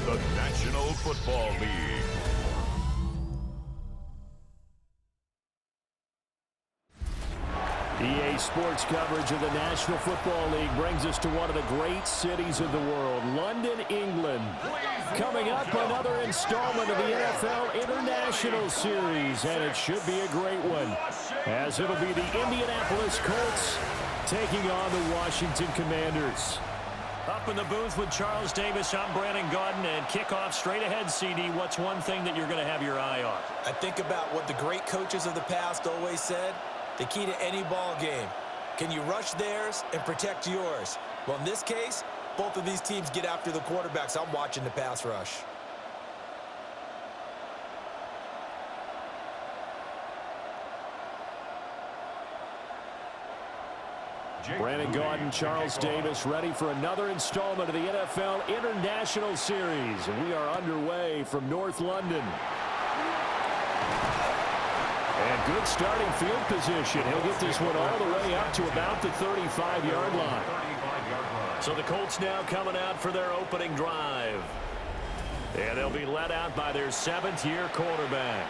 the National Football League. EA Sports coverage of the National Football League brings us to one of the great cities of the world, London, England. Coming up, another installment of the NFL International Series, and it should be a great one, as it'll be the Indianapolis Colts taking on the Washington Commanders. Up in the booth with Charles Davis, I'm Brandon Gaudin, and kickoff straight ahead, CD. What's one thing that you're going to have your eye on? I think about what the great coaches of the past always said. The key to any ball game. Can you rush theirs and protect yours? Well, in this case, both of these teams get after the quarterbacks. I'm watching the pass rush. Brandon Gaudin, Charles Davis, ready for another installment of the NFL International Series. And we are underway from North London. And good starting field position. He'll get this one all the way up to about the 35-yard line. So the Colts now coming out for their opening drive. And they'll be led out by their seventh-year quarterback.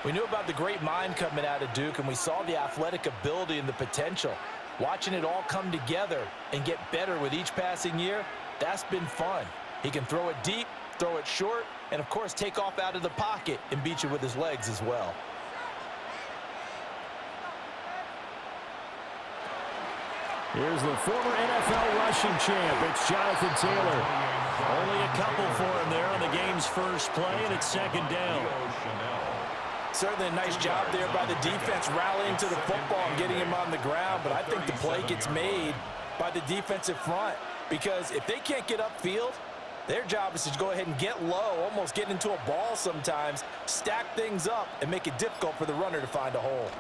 We knew about the great mind coming out of Duke, and we saw the athletic ability and the potential. Watching it all come together and get better with each passing year, that's been fun. He can throw it deep, throw it short, and, of course, take off out of the pocket and beat you with his legs as well. Here's the former NFL rushing champ. It's Jonathan Taylor. Only a couple for him there on the game's first play, and it's second down. Certainly a nice job there by the defense rallying to the football and getting him on the ground, but I think the play gets made by the defensive front because if they can't get upfield, their job is to go ahead and get low, almost get into a ball sometimes, stack things up, and make it difficult for the runner to find a hole.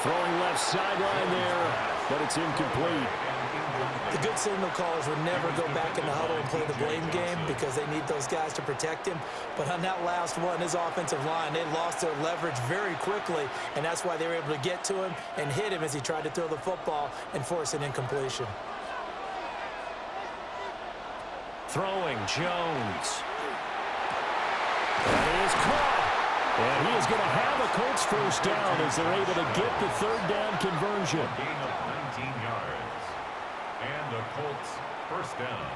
Throwing left sideline there, but it's incomplete. The good signal callers would never go back in the huddle and play the blame game because they need those guys to protect him. But on that last one, his offensive line, they lost their leverage very quickly, and that's why they were able to get to him and hit him as he tried to throw the football and force an incompletion. Throwing, Jones. That is caught. And he is going to have a Colts first down as they're able to get the third down conversion. Gain of 19 yards. And the Colts first down.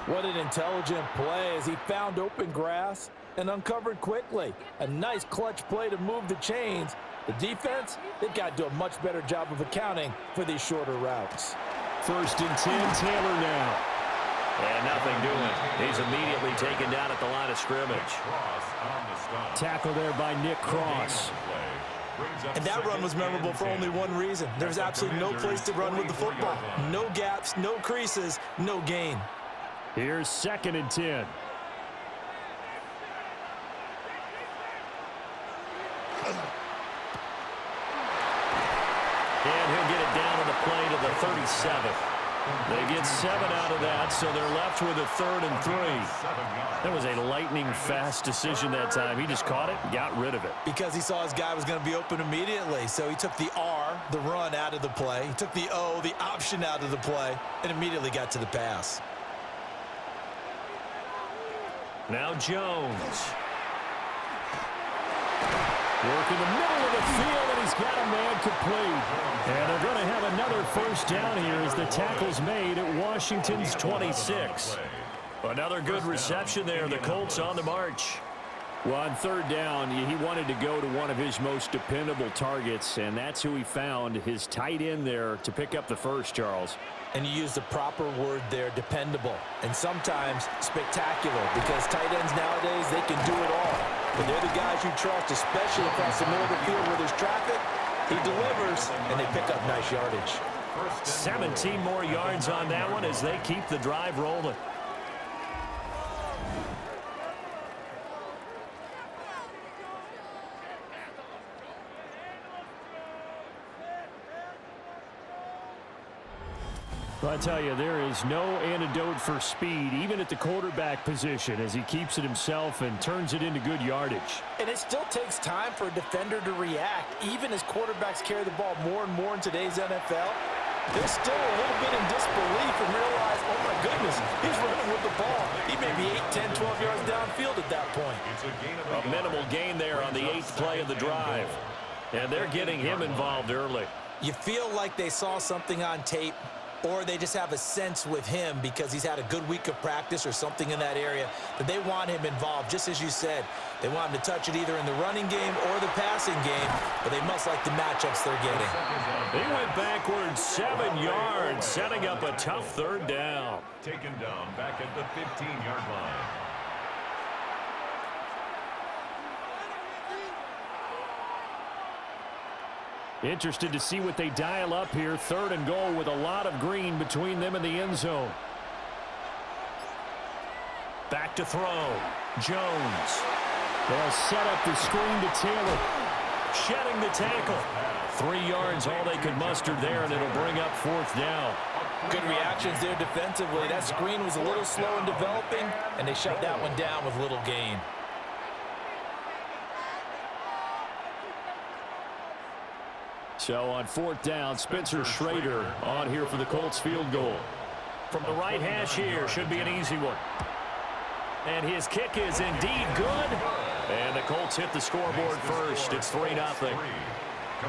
What an intelligent play as he found open grass and uncovered quickly. A nice clutch play to move the chains. The defense, they've got to do a much better job of accounting for these shorter routes. First and 10, Taylor now. And nothing doing. He's immediately taken down at the line of scrimmage. Tackle there by Nick Cross. And that run was memorable for only one reason. There's absolutely no place to run with the football. No gaps, no creases, no gain. Here's second and 10. And he'll get it down on the play to the 37. They get 7 out of that, so they're left with a 3rd and 3. That was a lightning-fast decision that time. He just caught it and got rid of it. Because he saw his guy was going to be open immediately, so he took the R, the run, out of the play. He took the O, the option, out of the play, and immediately got to the pass. Now Jones. Work in the middle of the field, and he's got a man complete. And they're going to have another first down here as the tackle's made at Washington's 26. Another good reception there. The Colts on the march. Well, on third down, he wanted to go to one of his most dependable targets, and that's who he found, his tight end there, to pick up the first, Charles. And you use the proper word there, dependable, and sometimes spectacular, because tight ends nowadays, they can do it all. But they're the guys you trust, especially across the middle of the field where there's traffic. He delivers, and they pick up nice yardage. 17 more yards on that one as they keep the drive rolling. I tell you, there is no antidote for speed, even at the quarterback position, as he keeps it himself and turns it into good yardage. And it still takes time for a defender to react, even as quarterbacks carry the ball more and more in today's NFL. They're still a little bit in disbelief and realize, oh my goodness, he's running with the ball. He may be 8, 10, 12 yards downfield at that point. A minimal gain there on the 8th play of the drive. And they're getting him involved early. You feel like they saw something on tape, or they just have a sense with him because he's had a good week of practice or something in that area that they want him involved. Just as you said, they want him to touch it either in the running game or the passing game, but they must like the matchups they're getting. He went backwards 7 yards, setting up a tough 3rd down. Taken down back at the 15-yard line. Interested to see what they dial up here. 3rd and goal with a lot of green between them and the end zone. Back to throw. Jones. They'll set up the screen to Taylor. Shedding the tackle. 3 yards, all they could muster there, and it'll bring up 4th down. Good reactions there defensively. That screen was a little slow in developing, and they shut that one down with little gain. So on 4th down, Spencer Schrader on here for the Colts field goal. From the right hash here, should be an easy one. And his kick is indeed good. And the Colts hit the scoreboard first. It's 3-0.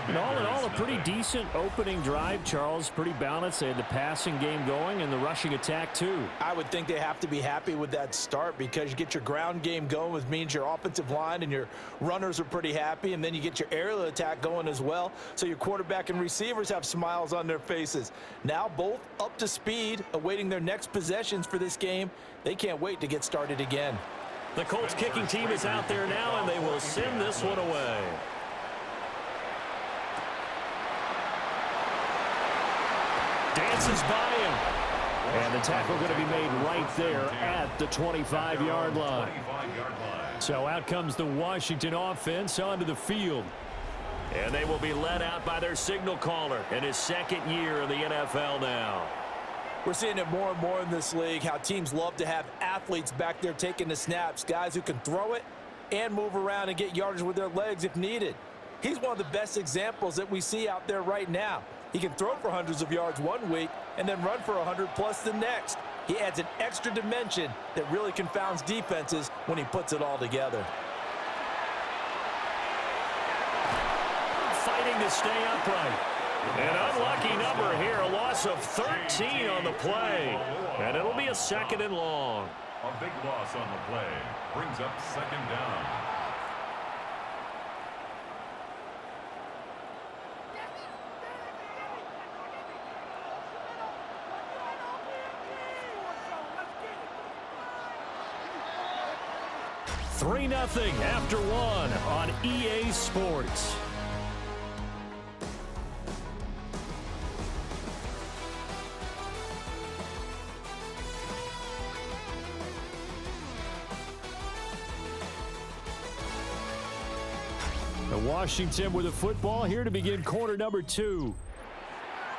And all in all, a pretty decent opening drive, Charles. Pretty balanced. They had the passing game going and the rushing attack, too. I would think they have to be happy with that start because you get your ground game going, which means your offensive line and your runners are pretty happy, and then you get your aerial attack going as well, so your quarterback and receivers have smiles on their faces. Now both up to speed, awaiting their next possessions for this game. They can't wait to get started again. The Colts kicking team is out there now, and they will send this one away. Dances by him. And the tackle going to be made right there at the 25-yard line. So out comes the Washington offense onto the field. And they will be led out by their signal caller in his 2nd year in the NFL now. We're seeing it more and more in this league, how teams love to have athletes back there taking the snaps, guys who can throw it and move around and get yardage with their legs if needed. He's one of the best examples that we see out there right now. He can throw for hundreds of yards one week and then run for 100+ the next. He adds an extra dimension that really confounds defenses when he puts it all together. Fighting to stay upright. An unlucky number here, a loss of 13 on the play. And it'll be a 2nd and long. A big loss on the play brings up 2nd down. Three 3-0 after 1 on EA Sports. Washington with the football here to begin quarter number 2.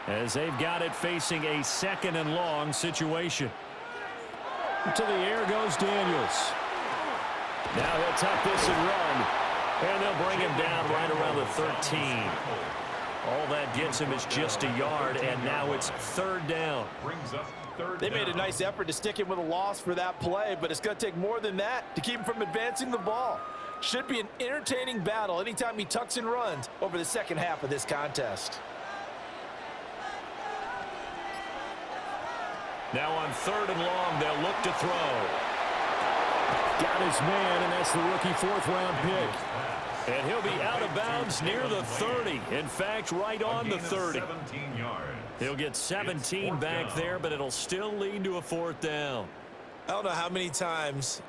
As they've got it facing a 2nd and long situation. To the air goes Daniels. Now he'll tuck this and run. And they'll bring him down right around the 13. All that gets him is just a yard, and now it's 3rd down. They made a nice effort to stick him with a loss for that play, but it's going to take more than that to keep him from advancing the ball. Should be an entertaining battle anytime he tucks and runs over the second half of this contest. Now on 3rd and long, they'll look to throw. Got his man, and that's the rookie 4th-round pick. And he'll be out of bounds near the 30. In fact, right on the 30. He'll get 17 back there, but it'll still lead to a 4th down. I don't know how many times,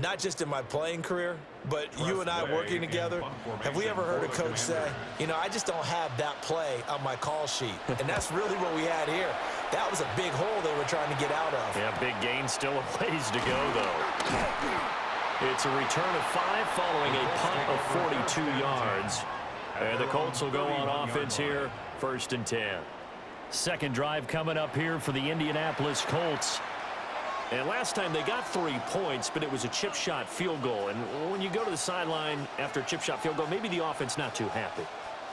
not just in my playing career, but you and I working together, have we ever heard a coach say, you know, I just don't have that play on my call sheet. And that's really what we had here. That was a big hole they were trying to get out of. Yeah, big gain, still a ways to go, though. It's a return of 5 following a punt of 42 yards. And the Colts will go on offense here, 1st and 10. Second drive coming up here for the Indianapolis Colts. And last time they got 3 points, but it was a chip shot field goal. And when you go to the sideline after a chip shot field goal, maybe the offense not too happy.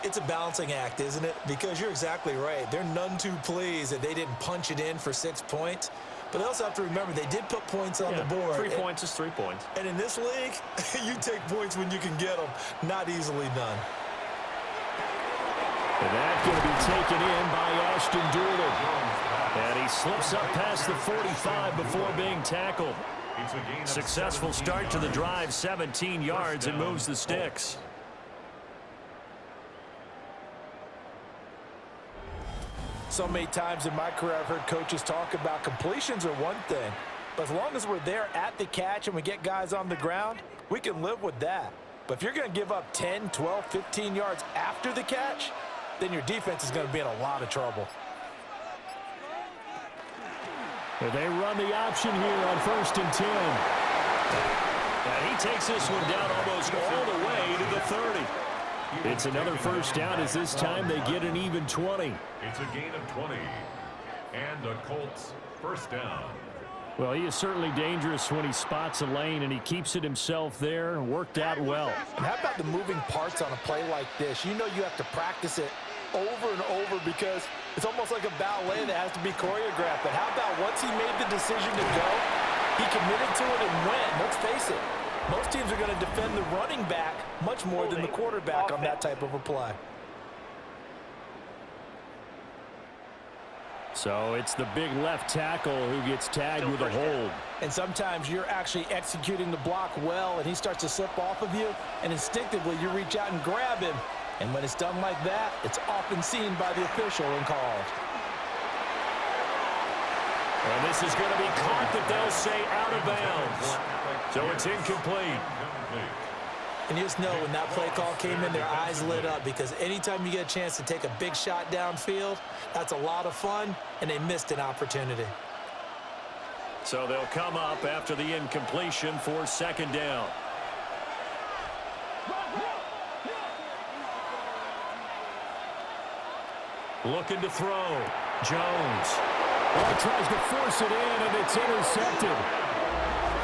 It's a balancing act, isn't it? Because you're exactly right. They're none too pleased that they didn't punch it in for 6 points. But they also have to remember they did put points on the board. 3 points is 3 points. And in this league, you take points when you can get them, not easily done. And that's going to be taken in by Ashton Doolin. And he slips up past the 45 before being tackled. Successful start to the drive, 17 yards, and moves the sticks. So many times in my career I've heard coaches talk about completions are one thing, but as long as we're there at the catch and we get guys on the ground, we can live with that. But if you're going to give up 10, 12, 15 yards after the catch, then your defense is going to be in a lot of trouble. They run the option here on 1st and 10. And he takes this one down almost all the way to the 30. It's another first down as this time they get an even 20. It's a gain of 20. And the Colts first down. Well, he is certainly dangerous when he spots a lane, and he keeps it himself there and worked out well. And how about the moving parts on a play like this? You know you have to practice it over and over because it's almost like a ballet that has to be choreographed. But how about once he made the decision to go, he committed to it and went. Let's face it, most teams are going to defend the running back much more than the quarterback on that type of a play. So it's the big left tackle who gets tagged with a hold. And sometimes you're actually executing the block well, and he starts to slip off of you, and instinctively you reach out and grab him. And when it's done like that, it's often seen by the official and called. And this is going to be caught, but they'll say out of bounds. So it's incomplete. And you just know when that play call came in, their eyes lit up because anytime you get a chance to take a big shot downfield, that's a lot of fun, and they missed an opportunity. So they'll come up after the incompletion for second down. Looking to throw. Jones. Well, tries to force it in, and it's intercepted.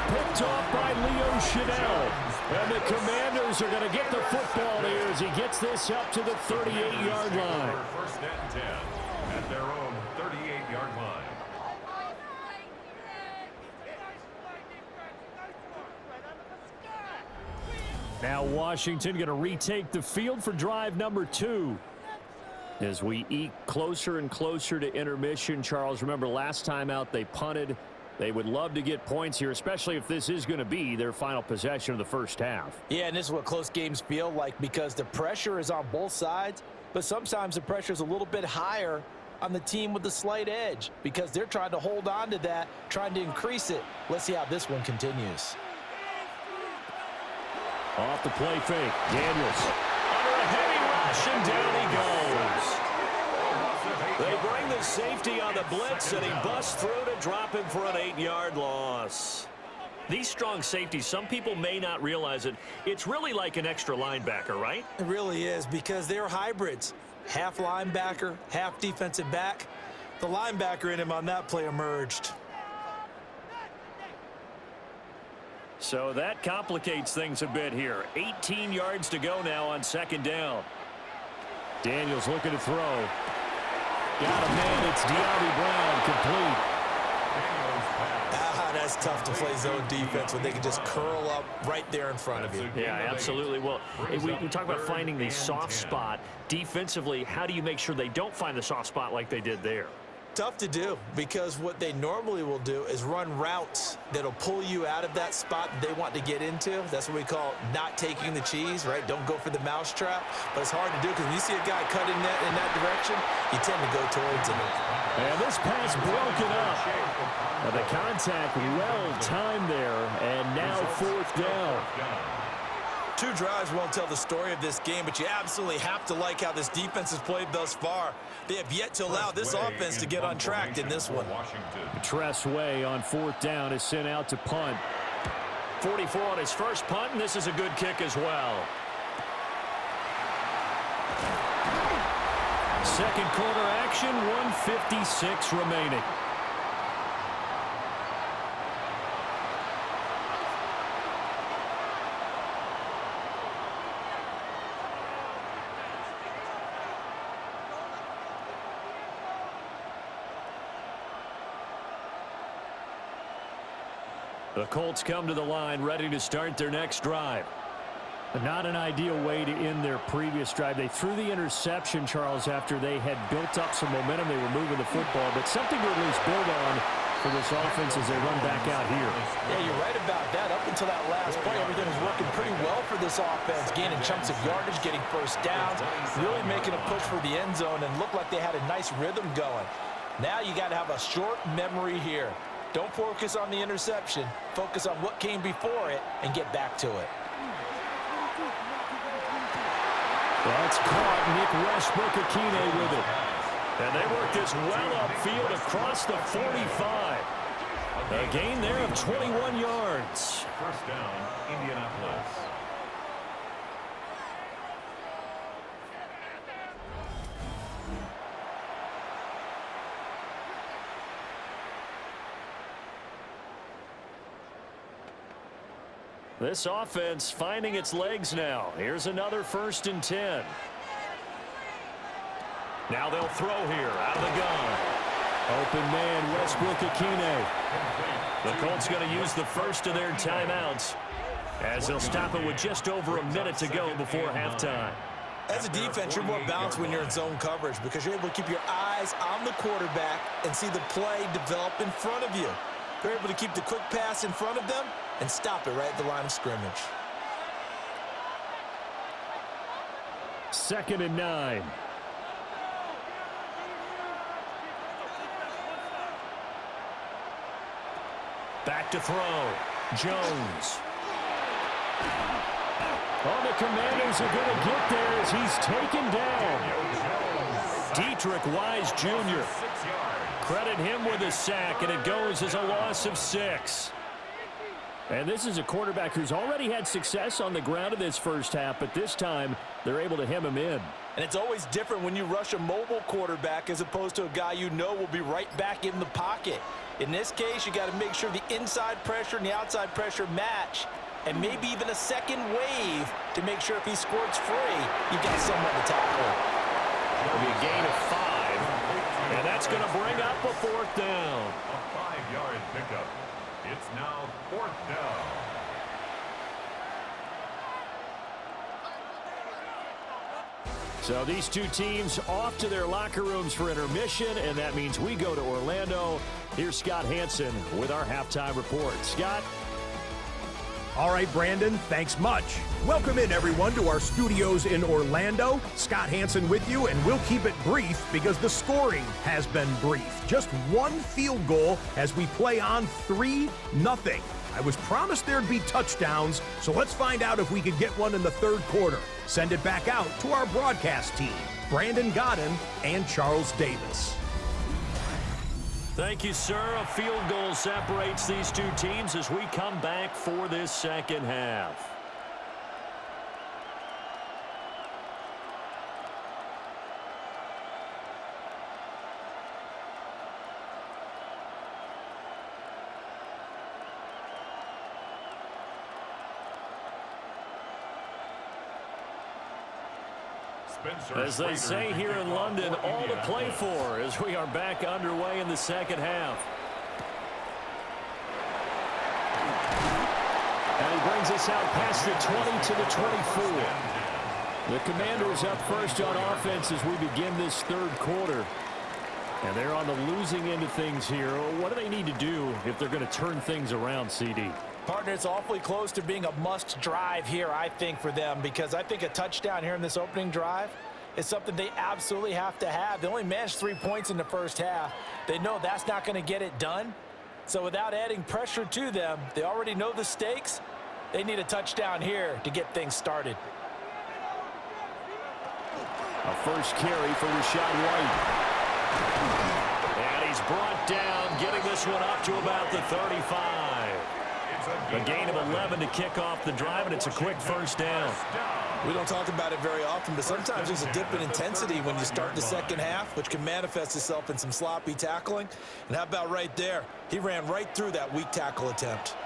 Picked off by Leo Chanel. And the Commanders are going to get the football here as he gets this up to the 38-yard line. First and 10 at their own 38-yard line. Now Washington going to retake the field for drive number 2. As we eke closer and closer to intermission, Charles, remember last time out they punted. They would love to get points here, especially if this is going to be their final possession of the first half. Yeah, and this is what close games feel like because the pressure is on both sides, but sometimes the pressure is a little bit higher on the team with the slight edge because they're trying to hold on to that, trying to increase it. Let's see how this one continues. Off the play fake, Daniels. Under a heavy rush, and down he goes. They bring the safety on the blitz, and he busts through to drop him for an 8-yard loss. These strong safeties, some people may not realize it. It's really like an extra linebacker, right? It really is because they're hybrids. Half linebacker, half defensive back. The linebacker in him on that play emerged. So that complicates things a bit here. 18 yards to go now on second down. Daniels looking to throw. Got a man. It's De'Ami Brown, complete. That's tough to play zone defense when they can just curl up right there in front of you. Yeah, absolutely. Well, we talk about finding the soft spot. Defensively, how do you make sure they don't find the soft spot like they did there? Tough to do because what they normally will do is run routes that'll pull you out of that spot that they want to get into. That's what we call not taking the cheese, right? Don't go for the mousetrap. But it's hard to do because when you see a guy cutting that in that direction, you tend to go towards him. And this pass broken up. And the contact well timed there, and now fourth down. 2 drives won't tell the story of this game, but you absolutely have to like how this defense has played thus far. They have yet to allow this offense to get untracked in this one. Tress Way on fourth down is sent out to punt. 44 on his first punt, and this is a good kick as well. Second quarter action, 1:56 remaining. The Colts come to the line ready to start their next drive. Not an ideal way to end their previous drive. They threw the interception, Charles, after they had built up some momentum. They were moving the football, but something to at least build on for this offense as they run back out here. Yeah, you're right about that. Up until that last play, everything was working pretty well for this offense, gaining chunks of yardage, getting first downs, really making a push for the end zone, and looked like they had a nice rhythm going. Now you got to have a short memory here. Don't focus on the interception. Focus on what came before it and get back to it. That's caught. Nick Westbrook-Akine with it. And they work this well upfield across the 45. A gain there of 21 yards. First down, Indianapolis. This offense finding its legs now. Here's another 1st and 10. Now they'll throw here out of the gun. Open man, Westbrook-Akine. The Colts going to use the first of their timeouts as they'll stop it with just over a minute to go before halftime. As a defense, you're more balanced when you're in zone coverage because you're able to keep your eyes on the quarterback and see the play develop in front of you. They're able to keep the quick pass in front of them and stop it right at the line of scrimmage. 2nd and 9. Back to throw. Jones. Oh, the Commanders are going to get there as he's taken down. Dietrich Wise Jr. Credit him with a sack, and it goes as a loss of 6. And this is a quarterback who's already had success on the ground in this first half, but this time they're able to hem him in. And it's always different when you rush a mobile quarterback as opposed to a guy you know will be right back in the pocket. In this case, you got to make sure the inside pressure and the outside pressure match, and maybe even a second wave to make sure if he squirts free, you've got someone to tackle. It'll be a gain of 5, and that's going to bring up a 4th down. A 5-yard pickup. It's now 4th down. So these two teams off to their locker rooms for intermission, and that means we go to Orlando. Here's Scott Hansen with our halftime report. Scott? All right, Brandon, thanks much. Welcome in, everyone, to our studios in Orlando. Scott Hansen with you, and we'll keep it brief because the scoring has been brief. Just one field goal as we play on 3-0. I was promised there'd be touchdowns, so let's find out if we could get one in the 3rd quarter. Send it back out to our broadcast team, Brandon Godden and Charles Davis. Thank you, sir. A field goal separates these two teams as we come back for this second half. As they say here in London, all to play for as we are back underway in the second half. And he brings us out past the 20 to the 24. The Commanders up first on offense as we begin this 3rd quarter. And they're on the losing end of things here. What do they need to do if they're going to turn things around, CD? Partner, it's awfully close to being a must drive here, I think, for them, because I think a touchdown here in this opening drive is something they absolutely have to have. They only managed 3 points in the first half. They know that's not going to get it done. So without adding pressure to them, they already know the stakes. They need a touchdown here to get things started. A first carry for Rachaad White. And he's brought down, getting this one up to about the 35. A gain of 11 to kick off the drive, and it's a quick first down. We don't talk about it very often, but sometimes there's a dip in intensity when you start the second half, which can manifest itself in some sloppy tackling. And how about right there? He ran right through that weak tackle attempt.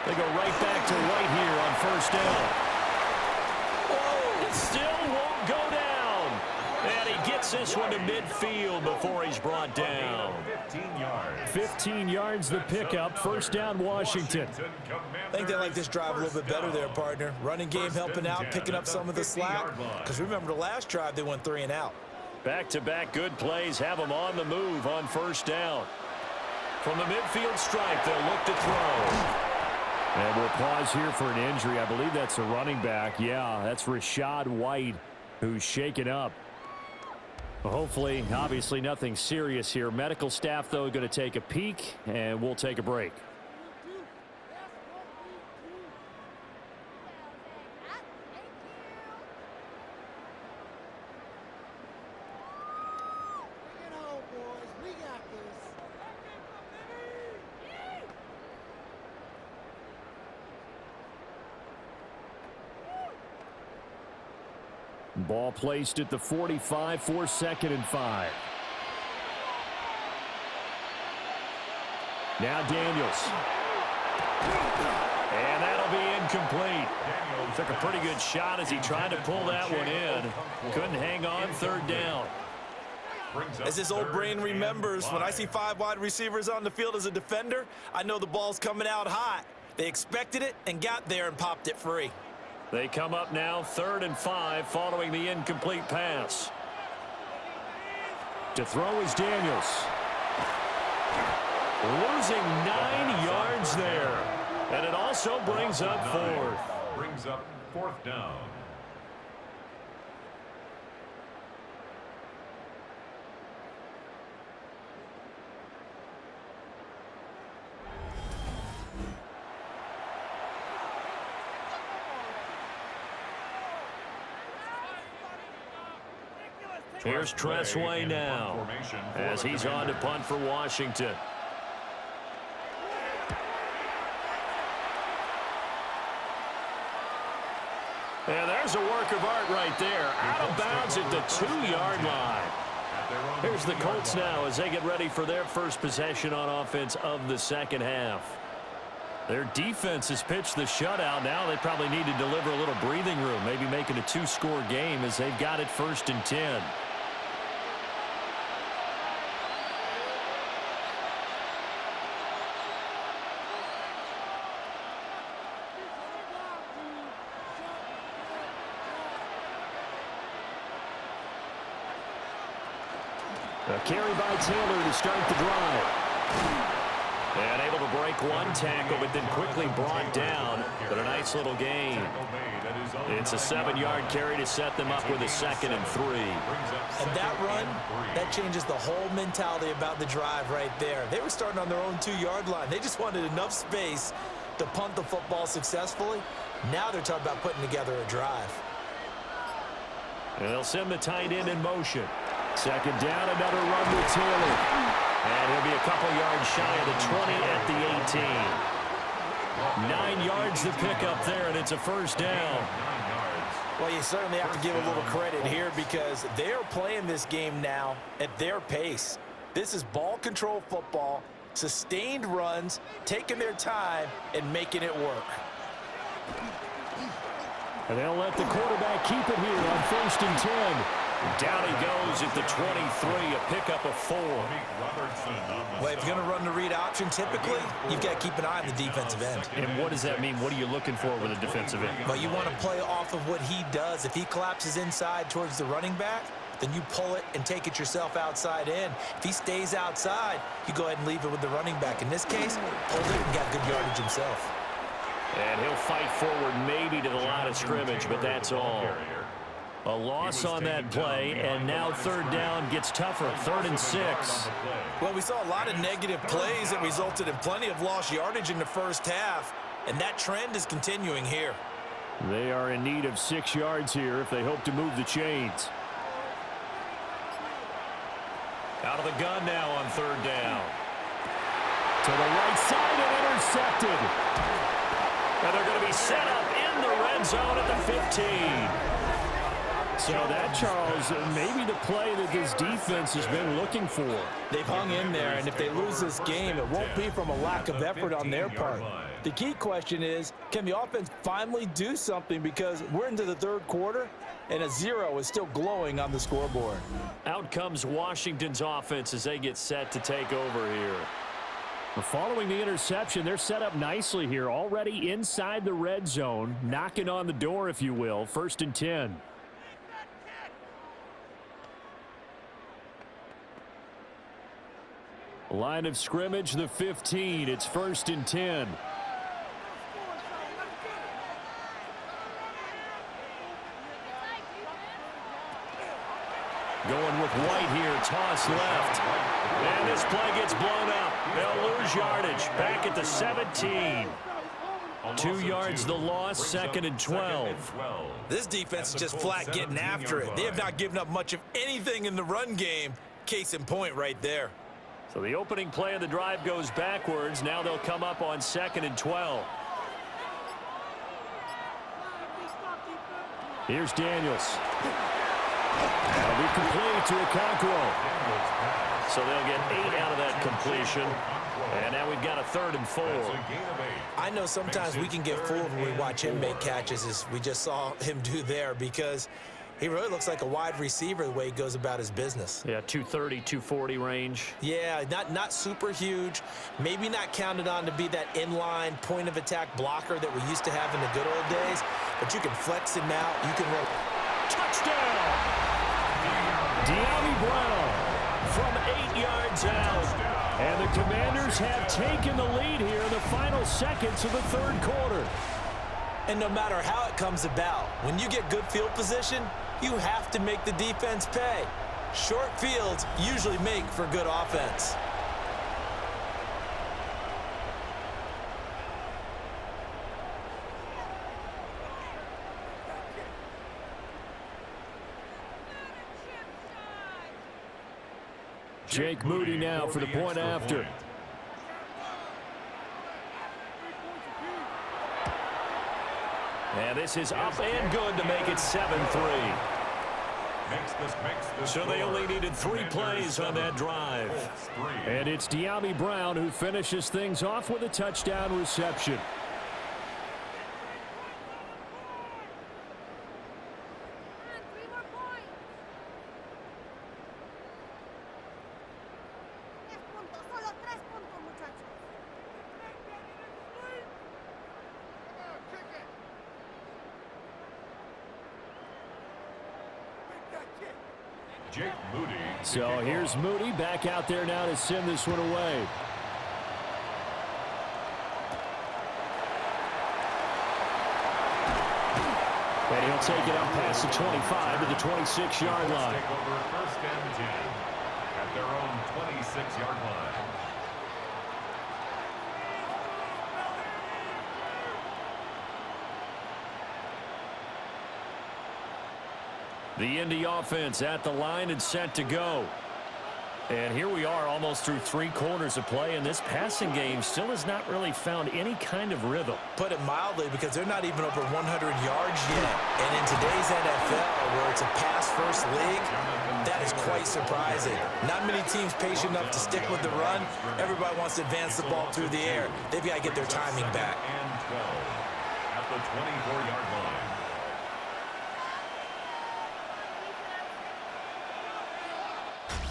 They go right back to right here on first down. Oh, it still won't go down. And he gets this one to midfield before he's brought down. 15 yards the pickup. First down, Washington. I think they like this drive a little bit better there, partner. Running game helping out, picking up some of the slack. Because remember the last drive, they went 3 and out. Back-to-back good plays have them on the move on first down. From the midfield stripe, they'll look to throw. And we'll pause here for an injury. I believe that's a running back. Yeah, that's Rashad White, who's shaken up. Well, hopefully, obviously nothing serious here. Medical staff, though, going to take a peek, and we'll take a break. Ball placed at the 45 for 2nd and 5. Now Daniels. And that'll be incomplete. Took a pretty good shot as he tried to pull that one in. Couldn't hang on, 3rd down. As his old brain remembers, when I see 5 wide receivers on the field as a defender, I know the ball's coming out hot. They expected it and got there and popped it free. They come up now 3rd and 5 following the incomplete pass. To throw is Daniels. Losing 9 yards there. And it also brings up 4th. Brings up 4th down. Here's Tressway now as he's on to punt for Washington. And there's a work of art right there. Out of bounds at the 2-yard line. Here's the Colts now as they get ready for their first possession on offense of the second half. Their defense has pitched the shutout. Now they probably need to deliver a little breathing room, maybe making a 2-score game as they've got it 1st and 10. A carry by Taylor to start the drive. And able to break one tackle, but then quickly brought down. But a nice little gain. It's a 7-yard carry to set them up with a 2nd and 3. And that run, that changes the whole mentality about the drive right there. They were starting on their own 2-yard line. They just wanted enough space to punt the football successfully. Now they're talking about putting together a drive. And they'll send the tight end in motion. 2nd down, another run with Taylor. And he'll be a couple yards shy of the 20 at the 18. 9 yards to pick up there, and it's a 1st down. Well, you certainly have to give a little credit here because they are playing this game now at their pace. This is ball control football, sustained runs, taking their time, and making it work. And they'll let the quarterback keep it here on 1st and 10. Down he goes at the 23, a pickup of 4. Well, if you're going to run the read option, typically, you've got to keep an eye on the defensive end. And what does that mean? What are you looking for with a defensive end? Well, you want to play off of what he does. If he collapses inside towards the running back, then you pull it and take it yourself outside in. If he stays outside, you go ahead and leave it with the running back. In this case, pulled it and got good yardage himself. And he'll fight forward maybe to the line of scrimmage, but that's all. A loss on that play, and now 3rd down gets tougher. 3rd and 6. Well, we saw a lot of negative plays that resulted in plenty of lost yardage in the first half, and that trend is continuing here. They are in need of 6 yards here if they hope to move the chains. Out of the gun now on 3rd down. To the right side and intercepted. And they're going to be set up in the red zone at the 15. So that, Charles, maybe the play that this defense has been looking for. They've hung in there, and if they lose this game, it won't be from a lack of effort on their part. The key question is, can the offense finally do something, because we're into the third quarter, and a 0 is still glowing on the scoreboard. Out comes Washington's offense as they get set to take over here. Following the interception, they're set up nicely here, already inside the red zone, knocking on the door, if you will. 1st and 10. Line of scrimmage, the 15. It's 1st and 10. Going with White here, toss left. And this play gets blown up. They'll lose yardage. Back at the 17. 2 yards the loss, 2nd and 12. This defense is just flat getting after it. They have not given up much of anything in the run game. Case in point right there. So the opening play of the drive goes backwards. Now they'll come up on 2nd and 12. Here's Daniels. That'll be complete to Okonkwo. So they'll get 8 out of that completion. And now we've got a 3rd and 4. I know sometimes we can get fooled when we watch him make catches, as we just saw him do there, because he really looks like a wide receiver the way he goes about his business. Yeah, 230, 240 range. Yeah, not super huge. Maybe not counted on to be that inline point of attack blocker that we used to have in the good old days, but you can flex him out. You can run. Touchdown! De'Ami Brown from 8 yards out. And the Commanders have taken the lead here in the final seconds of the third quarter. And no matter how it comes about, when you get good field position, you have to make the defense pay. Short fields usually make for good offense. Jake Moody now for the point after. And this is up and good to make it 7-3. So they only needed 3 plays on that drive. And it's De'Ami Brown who finishes things off with a touchdown reception. So here's Moody back out there now to send this one away. And he'll take it up past the 25 to the 26-yard line. Take over 1st and 10 at their own 26-yard line. The Indy offense at the line and set to go. And here we are almost through 3 quarters of play, and this passing game still has not really found any kind of rhythm. Put it mildly, because they're not even over 100 yards yet. And in today's NFL, where it's a pass-first league, that is quite surprising. Not many teams patient enough to stick with the run. Everybody wants to advance the ball through the air. They've got to get their timing back. And 12 at the 24-yard line.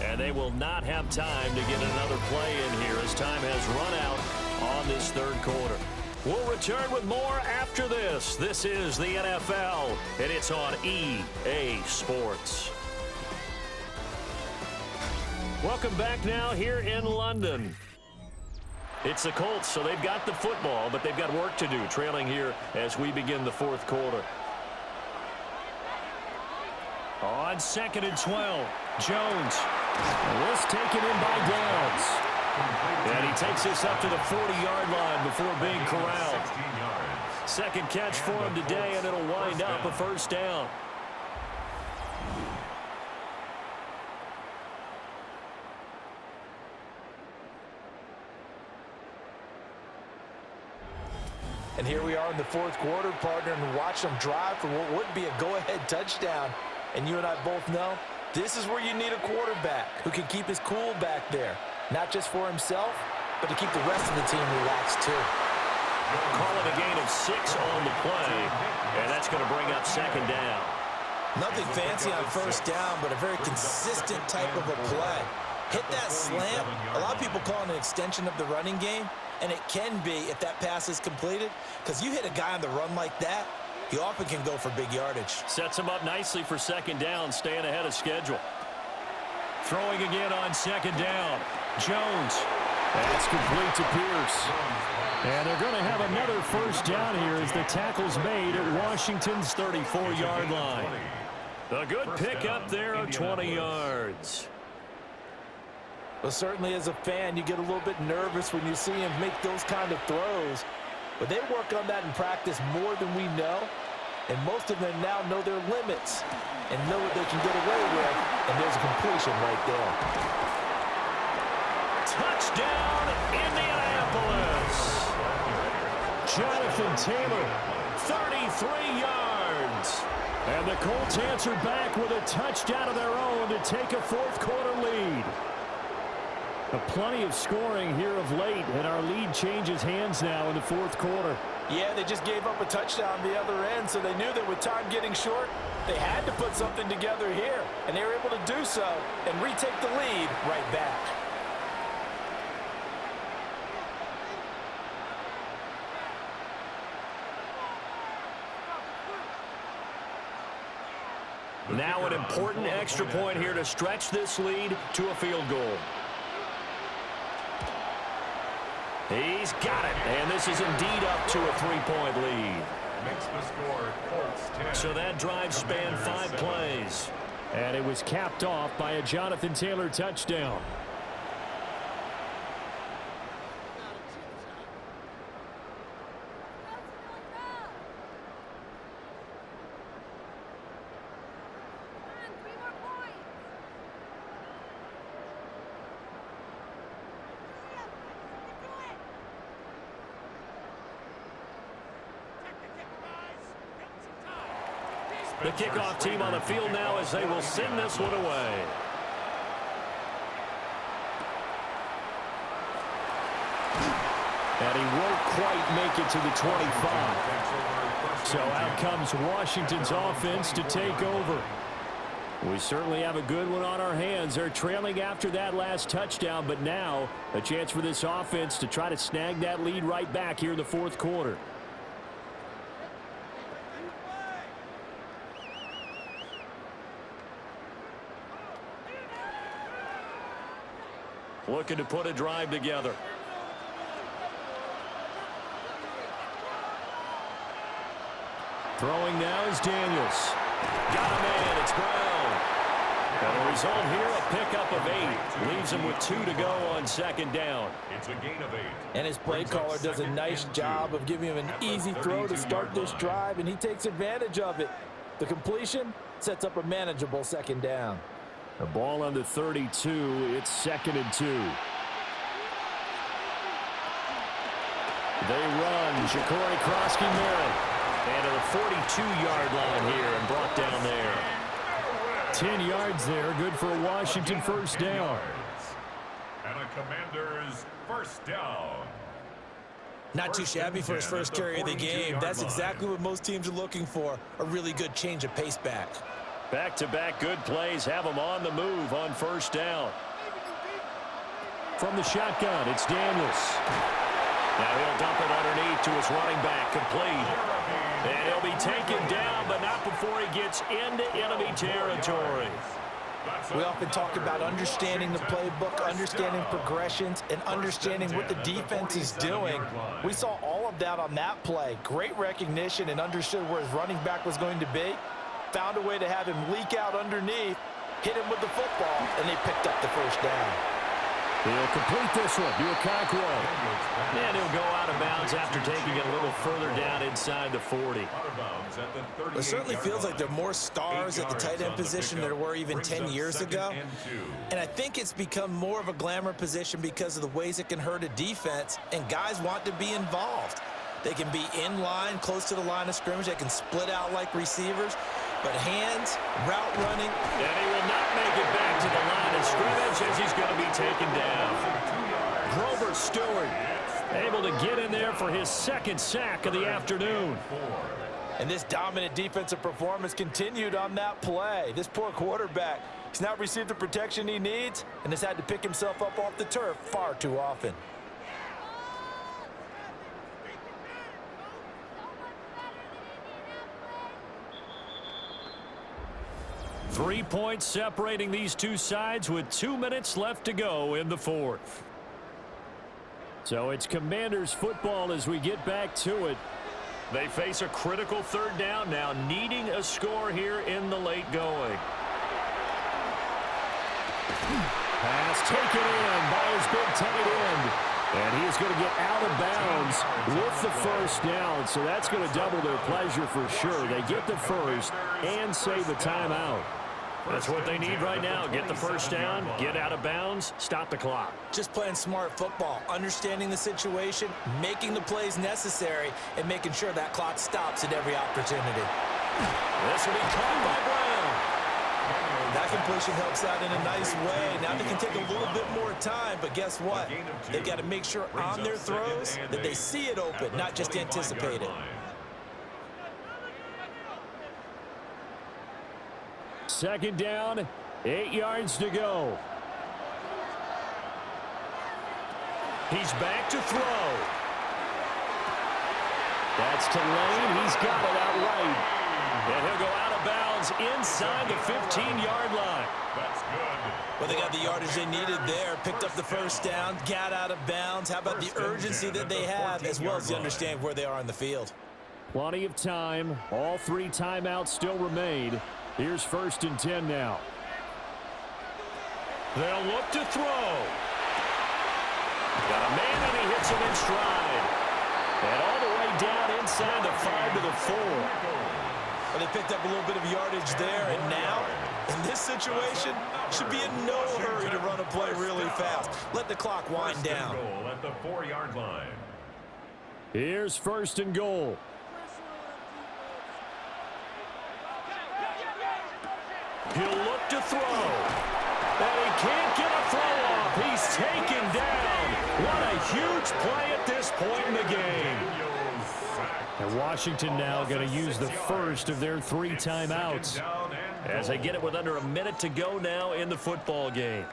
And they will not have time to get another play in here as time has run out on this third quarter. We'll return with more after this. This is the NFL, and it's on EA Sports. Welcome back now here in London. It's the Colts, so they've got the football, but they've got work to do, trailing here as we begin the fourth quarter. On 2nd and 12, Jones. This taken in by Downs. And he takes this up to the 40-yard line before being corralled. 16 yards. Second catch for him today, and it'll wind up a first down. And here we are in the fourth quarter, partner, and watch them drive for what would be a go-ahead touchdown. And you and I both know this is where you need a quarterback who can keep his cool back there, not just for himself, but to keep the rest of the team relaxed too. Call it a gain of 6 on the play, and that's going to bring up second down. Nothing fancy on first down, but a very consistent type of a play. Hit that slant. A lot of people call it an extension of the running game, and it can be if that pass is completed, because you hit a guy on the run like that, he often can go for big yardage. Sets him up nicely for second down, staying ahead of schedule. Throwing again on second down. Jones. That's complete to Pierce. And they're going to have another first down here as the tackle's made at Washington's 34-yard line. A good pickup there of 20 yards. Well, certainly as a fan, you get a little bit nervous when you see him make those kind of throws. But they work on that in practice more than we know. And most of them now know their limits and know what they can get away with. And there's a completion right there. Touchdown, Indianapolis. Jonathan Taylor, 33 yards. And the Colts answer back with a touchdown of their own to take a fourth quarter lead. Plenty of scoring here of late, and our lead changes hands now in the fourth quarter. Yeah, they just gave up a touchdown the other end, so they knew that with time getting short, they had to put something together here, and they were able to do so and retake the lead right back. Now an important extra point here to stretch this lead to a field goal. He's got it, and this is indeed up to a 3-point lead. Makes the score Colts 10. So that drive spanned 5 plays. And it was capped off by a Jonathan Taylor touchdown. The kickoff team on the field now as they will send this one away. And he won't quite make it to the 25. So out comes Washington's offense to take over. We certainly have a good one on our hands. They're trailing after that last touchdown, but now a chance for this offense to try to snag that lead right back here in the fourth quarter. Looking to put a drive together. Throwing now is Daniels. Got a man. It's Brown. And the result here, a pickup of 8. Leaves him with 2 to go on second down. It's a gain of 8. And his play caller does a nice job of giving him an easy throw to start this drive, and he takes advantage of it. The completion sets up a manageable second down. The ball on the 32. It's 2nd and 2. They run. Ja'Cory Krosky-Merritt. And to the 42-yard line here and brought down there. 10 yards there. Good for a Washington first down. And a Commander's first down. Not too shabby for his first carry of the game. That's exactly what most teams are looking for, a really good change of pace back. Back-to-back good plays have them on the move on first down. From the shotgun, it's Daniels. Now he'll dump it underneath to his running back, complete. And he'll be taken down, but not before he gets into enemy territory. We often talk about understanding the playbook, understanding progressions, and understanding what the defense is doing. We saw all of that on that play. Great recognition and understood where his running back was going to be. Found a way to have him leak out underneath, hit him with the football, and they picked up the first down. He'll complete this one to Okonkwo. And he'll go out of bounds after taking it a little further down inside the 40. It certainly feels like there are more stars at the tight end position than there were even 10 years ago. And I think it's become more of a glamour position because of the ways it can hurt a defense, and guys want to be involved. They can be in line, close to the line of scrimmage. They can split out like receivers. But hands, route running. And he will not make it back to the line of scrimmage as he's going to be taken down. Grover Stewart able to get in there for his second sack of the afternoon. And this dominant defensive performance continued on that play. This poor quarterback, he's not received the protection he needs and has had to pick himself up off the turf far too often. Three points separating these two sides with 2 minutes left to go in the fourth. So it's Commanders football as we get back to it. They face a critical third down now, needing a score here in the late going. Pass taken in by his big tight end. And he is going to get out of bounds with the first down. So that's going to double their pleasure for sure. They get the first and save a timeout. That's what they need right now. Get the first down, get out of bounds, stop the clock. Just playing smart football, understanding the situation, making the plays necessary, and making sure that clock stops at every opportunity. This will be caught by Brown. That completion helps out in a nice way. Now they can take a little bit more time, but guess what? They've got to make sure on their throws that they see it open, not just anticipate it. Second down, 8 yards to go. He's back to throw. That's to Lane. He's got it outright. And he'll go out of bounds inside the 15-yard line. That's good. Well, they got the yardage they needed there, picked up the first down, got out of bounds. How about the urgency that they have, as well as they understand where they are on the field? Plenty of time. All 3 timeouts still remain. Here's 1st and 10 now. They'll look to throw. Got a man, and he hits him in stride. And all the way down inside the 5 to the 4. Well, they picked up a little bit of yardage there, and now, in this situation, should be in no hurry to run a play really fast. Let the clock wind down. At the 4-yard line. Here's 1st and goal. He'll look to throw. And he can't get a throw off. He's taken down. What a huge play at this point in the game. And Washington now going to use the first of their 3 timeouts. As they get it with under a minute to go now in the football game.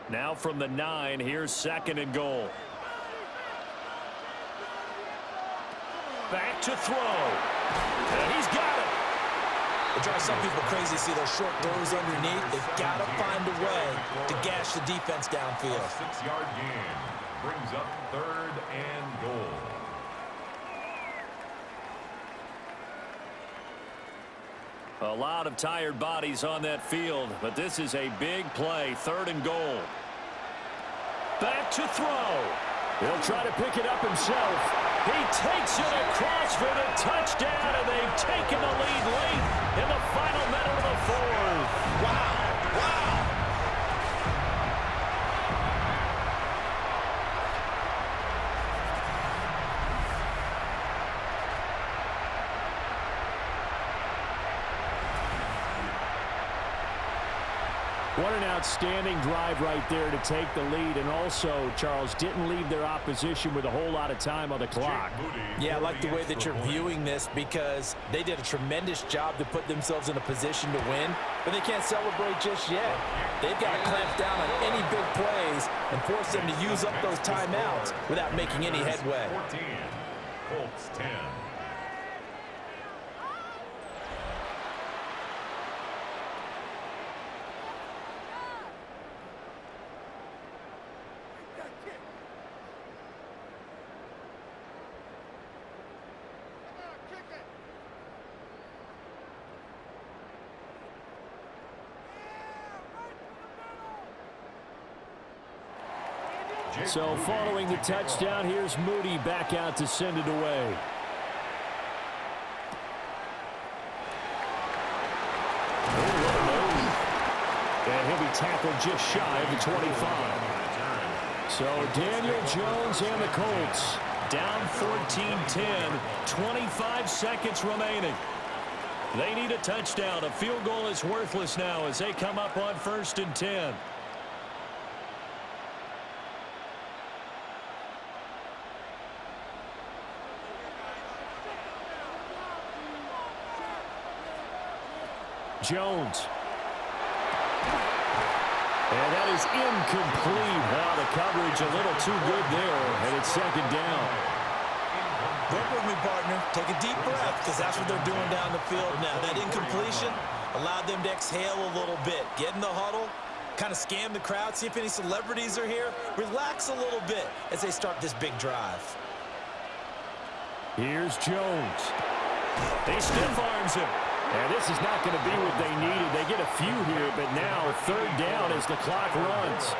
Now from the 9, here's 2nd and goal. Back to throw. And he's got it. It drives some people crazy to see those short throws underneath. They've got to find a way to gash the defense downfield. A 6-yard gain brings up 3rd and goal. A lot of tired bodies on that field, but this is a big play. 3rd and goal. Back to throw. He'll try to pick it up himself. He takes it across for the touchdown, and they've taken the lead late in the final minute of the 4th. Wow. Wow. What an outstanding drive right there to take the lead. And also, Charles, didn't leave their opposition with a whole lot of time on the clock. Yeah, I like the way that you're viewing this because they did a tremendous job to put themselves in a position to win, but they can't celebrate just yet. They've got to clamp down on any big plays and force them to use up those timeouts without making any headway. 14, Colts 10. So following the touchdown, here's Moody back out to send it away. And he'll be tackled just shy of the 25. So Daniel Jones and the Colts down 14-10, 25 seconds remaining. They need a touchdown. A field goal is worthless now as they come up on 1st and 10. Jones. And that is incomplete. Wow, the coverage a little too good there, and it's 2nd down. Work with me, partner. Take a deep breath, because that's what they're doing down the field now. That incompletion allowed them to exhale a little bit. Get in the huddle, kind of scan the crowd, see if any celebrities are here. Relax a little bit as they start this big drive. Here's Jones. He stiff arms him. And this is not going to be what they needed. They get a few here, but now 3rd down as the clock runs.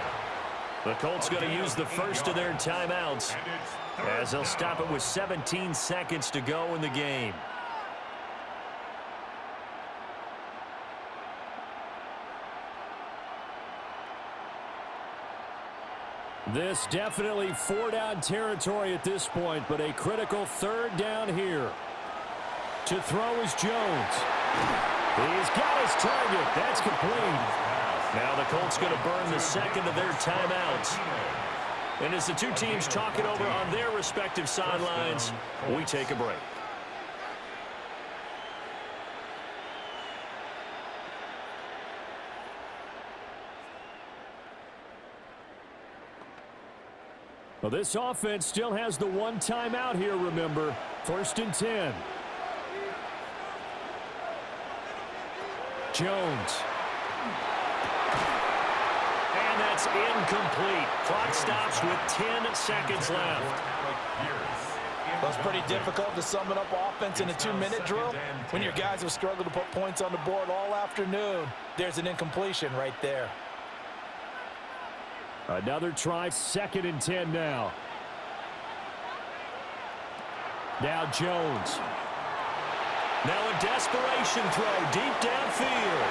The Colts going to use the first of their timeouts as they'll stop it with 17 seconds to go in the game. This definitely 4-down territory at this point, but a critical 3rd down here. To throw is Jones. He's got his target. That's complete. Now the Colts going to burn the 2nd of their timeouts. And as the two teams talk it over on their respective sidelines, we take a break. Well, this offense still has the 1 timeout here, remember. 1st and 10. Jones. And that's incomplete. Clock stops with 10 seconds left. Well, it's pretty difficult to sum it up offense in a 2-minute drill when your guys have struggled to put points on the board all afternoon. There's an incompletion right there. Another try, 2nd and 10 now. Now Jones. Now a desperation throw deep downfield.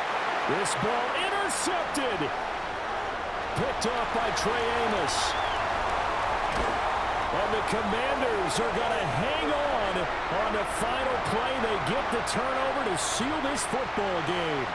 This ball intercepted. Picked off by Trey Amos. And the Commanders are going to hang on the final play. They get the turnover to seal this football game.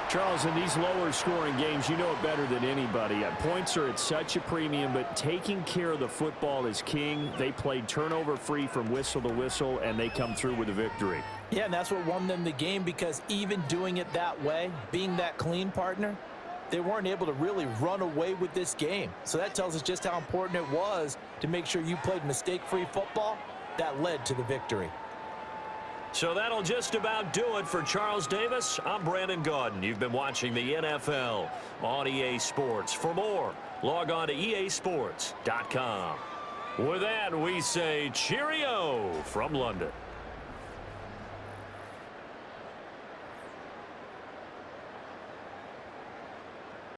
Charles, in these lower-scoring games, you know it better than anybody. Points are at such a premium, but taking care of the football is king. They played turnover-free from whistle to whistle, and they come through with a victory. Yeah, and that's what won them the game, because even doing it that way, being that clean, partner, they weren't able to really run away with this game. So that tells us just how important it was to make sure you played mistake-free football. That led to the victory. So that'll just about do it for Charles Davis. I'm Brandon Gaudin. You've been watching the NFL on EA Sports. For more, log on to easports.com. With that, we say cheerio from London.